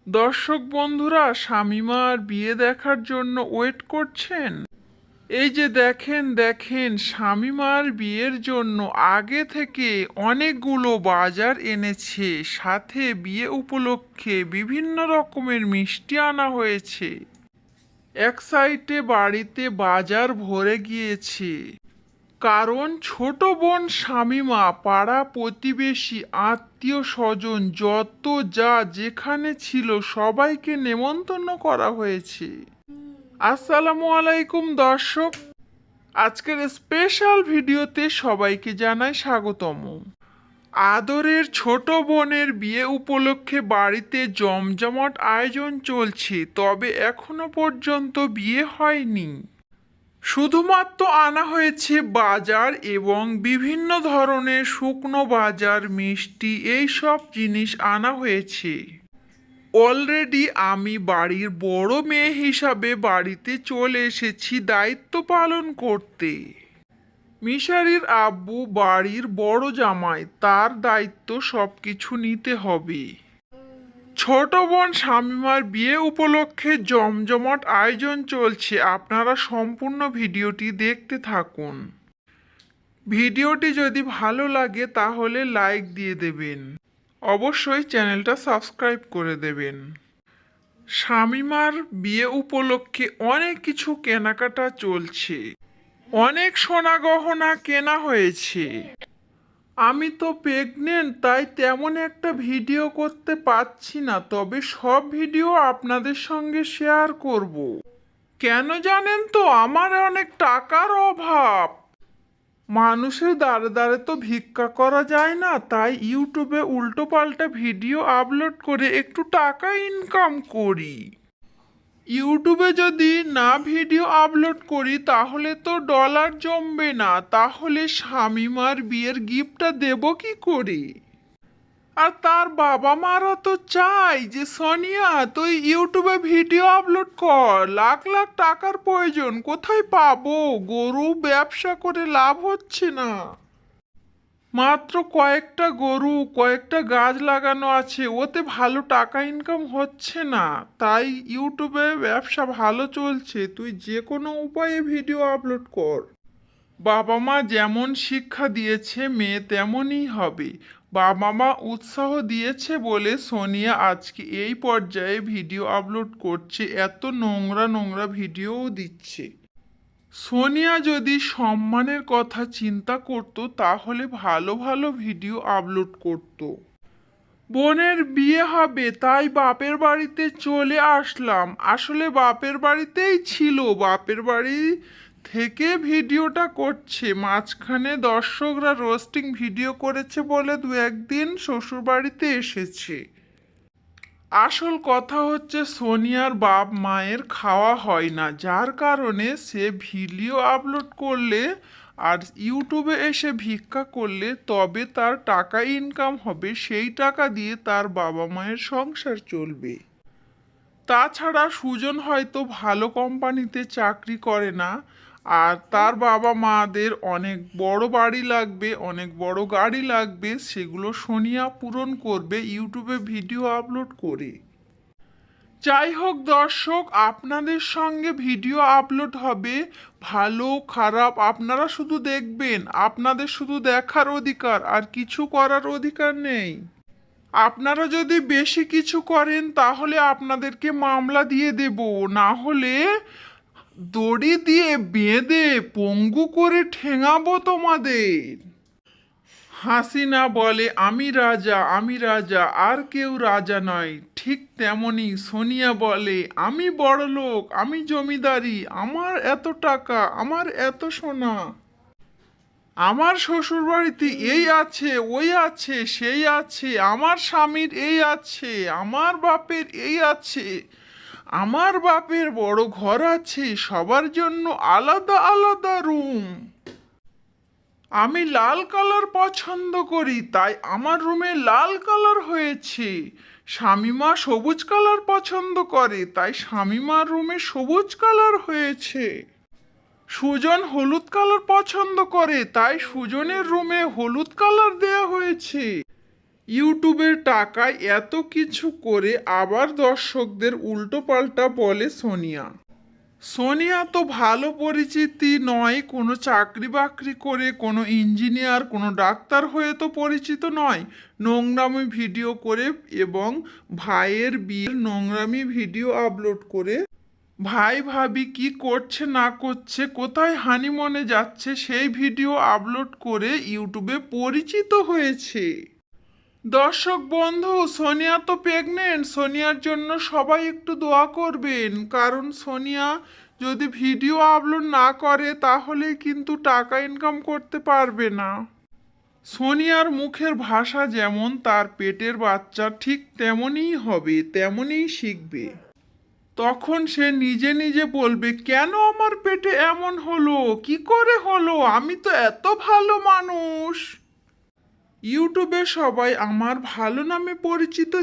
দর্শক বন্ধুরা, শামীমার বিয়ে দেখার জন্য ওয়েট করছেন। এই যে দেখেন দেখেন, শামীমার বিয়ের জন্য আগে থেকে অনেকগুলো বাজার এনেছে, সাথে বিয়ে উপলক্ষে বিভিন্ন রকমের মিষ্টি আনা হয়েছে। এক সাইডে বাড়িতে বাজার ভরে গিয়েছে, কারণ ছোট বোন শামীমা পাড়া প্রতিবেশী আত্মীয় স্বজন যত যা যেখানে ছিল সবাইকে নেমন্তন্ন করা হয়েছে। আসসালামু আলাইকুম দর্শক, আজকের স্পেশাল ভিডিওতে সবাইকে জানাই স্বাগতম। আদরের ছোট বোনের বিয়ে উপলক্ষে বাড়িতে জমজমাট আয়োজন চলছে, তবে এখনো পর্যন্ত বিয়ে হয়নি। শুধুমাত্র আনা হয়েছে বাজার এবং বিভিন্ন ধরনের শুকনো বাজার, মিষ্টি, এই সব জিনিস আনা হয়েছে। অলরেডি আমি বাড়ির বড় মেয়ে হিসাবে বাড়িতে চলে এসেছি দায়িত্ব পালন করতে। মিশারির আব্বু বাড়ির বড় জামাই, তার দায়িত্ব সবকিছু নিতে হবে। ছোট বোন শামীমার বিয়ে উপলক্ষে জমজমাট আয়োজন চলছে, আপনারা সম্পূর্ণ ভিডিওটি দেখতে থাকুন। ভিডিওটি যদি ভালো লাগে তাহলে লাইক দিয়ে দেবেন, অবশ্যই চ্যানেলটা সাবস্ক্রাইব করে দেবেন। শামীমার বিয়ে উপলক্ষে অনেক কিছু কেনাকাটা চলছে, অনেক সোনা গহনা কেনা হয়েছে। আমি তো প্রেগনেন্ট, তাই তেমন একটা ভিডিও করতে পারছি না, তবে সব ভিডিও আপনাদের সঙ্গে শেয়ার করব। কেন জানেন তো, আমার অনেক টাকার অভাব। মানুষের দ্বারে দ্বারে তো ভিক্ষা করা যায় না, তাই ইউটিউবে উল্টোপাল্টা ভিডিও আপলোড করে একটু টাকা ইনকাম করি। ইউটিউবে যদি না ভিডিও আপলোড করি তাহলে তো ডলার জমবে না, তাহলে শামীমার বিয়ের গিফটটা দেব কি করে? আর তার বাবা মারা তো চাই যে সোনিয়া তুই ইউটিউবে ভিডিও আপলোড কর, লাখ লাখ টাকার প্রয়োজন, কোথায় পাবো? গরু ব্যবসা করে লাভ হচ্ছে না। মাত্র কয়েকটা গরু, কয়েকটা গাছ লাগানো আছে, ওতে ভালো টাকা ইনকাম হচ্ছে না। তাই ইউটিউবে ব্যবসা ভালো চলছে, তুই যে কোনো উপায়ে ভিডিও আপলোড কর। বাবা মা যেমন শিক্ষা দিয়েছে মেয়ে তেমনই হবে। বাবা মা উৎসাহ দিয়েছে বলে সোনিয়া আজকে এই পর্যায়ে ভিডিও আপলোড করছে, এত নোংরা নোংরা ভিডিওও দিচ্ছে। সোনিয়া যদি সম্মানের কথা চিন্তা করত তাহলে ভালো ভালো ভিডিও আপলোড করত। বোনের বিয়ে হবে তাই বাপের বাড়িতে চলে আসলাম, আসলে বাপের বাড়িতেই ছিল, বাপের বাড়ি থেকে ভিডিওটা করছে। মাঝখানে দর্শকরা রোস্টিং ভিডিও করেছে বলে দু একদিন শ্বশুর বাড়িতে এসেছে। আসল কথা হচ্ছে সোনিয়ার বাপ মায়ের খাওয়া হয় না, যার কারণে সে ভিডিও আপলোড করলে আর ইউটিউবে এসে ভিক্ষা করলে তবে তার টাকা ইনকাম হবে, সেই টাকা দিয়ে তার বাবা মায়ের সংসার চলবে। তাছাড়া সুজন হয়তো ভালো কোম্পানিতে চাকরি করে না, আর তার বাবা মাদের অনেক বড় বাড়ি লাগবে, অনেক বড় গাড়ি লাগবে, সেগুলো সোনিয়া পূরণ করবে ইউটিউবে ভিডিও আপলোড করে। যাই হোক দর্শক, আপনাদের সঙ্গে ভিডিও আপলোড হবে, ভালো খারাপ আপনারা শুধু দেখবেন, আপনাদের শুধু দেখার অধিকার, আর কিছু করার অধিকার নেই। আপনারা যদি বেশি কিছু করেন তাহলে আপনাদেরকে মামলা দিয়ে দেব, না হলে দড়ি দিয়ে বেঁধে পঙ্গু করে ঠেঙাবো তোমাদের। হাসিনা বলে আমি রাজা, আমি রাজা, আর কেউ রাজা নয়, ঠিক তেমনি সোনিয়া বলে আমি বড়লোক, আমি জমিদারি, আমার এত টাকা, আমার এত সোনা, আমার শ্বশুর বাড়িতে এই আছে, ওই আছে, সেই আছে, আমার স্বামীর এই আছে, আমার বাপের এই আছে, আমার বাপের বড় ঘর আছে, সবার জন্য আলাদা আলাদা রুম, আমি লাল কালার পছন্দ করি তাই আমার রুমে লাল কালার হয়েছে, শামীমা সবুজ কালার পছন্দ করে তাই শামীমার রুমে সবুজ কালার হয়েছে, সুজন হলুদ কালার পছন্দ করে তাই সুজনের রুমে হলুদ কালার দেয়া হয়েছে। ইউটিউবের টাকায় এত কিছু করে আবার দর্শকদের উল্টোপাল্টা বলে সোনিয়া। সোনিয়া তো ভালো পরিচিতি নয়, কোনো চাকরি বাকরি করে, কোনো ইঞ্জিনিয়ার, কোনো ডাক্তার হয়ে তো পরিচিত নয়। নোংরামি ভিডিও করে এবং ভাইয়ের বিয়ের নোংরামি ভিডিও আপলোড করে ভাই ভাবি কি করছে না করছে, কোথায় হানিমনে যাচ্ছে সেই ভিডিও আপলোড করে ইউটিউবে পরিচিত হয়েছে। দর্শক বন্ধু, সোনিয়া তো প্রেগনেন্ট। সোনিয়ার জন্য সবাই একটু দোয়া করবেন, কারণ সোনিয়া যদি ভিডিও আপলোড না করে তাহলে কিন্তু টাকা ইনকাম করতে পারবে না। সোনিয়ার মুখের ভাষা যেমন, তার পেটের বাচ্চা ঠিক তেমনই হবে, তেমনই শিখবে। তখন সে নিজে নিজে বলবে, কেন আমার পেটে এমন হলো, কি করে হলো, আমি তো এত ভালো মানুষ। ইউটিউবে সবাই আমার ভালো নামে পরিচিত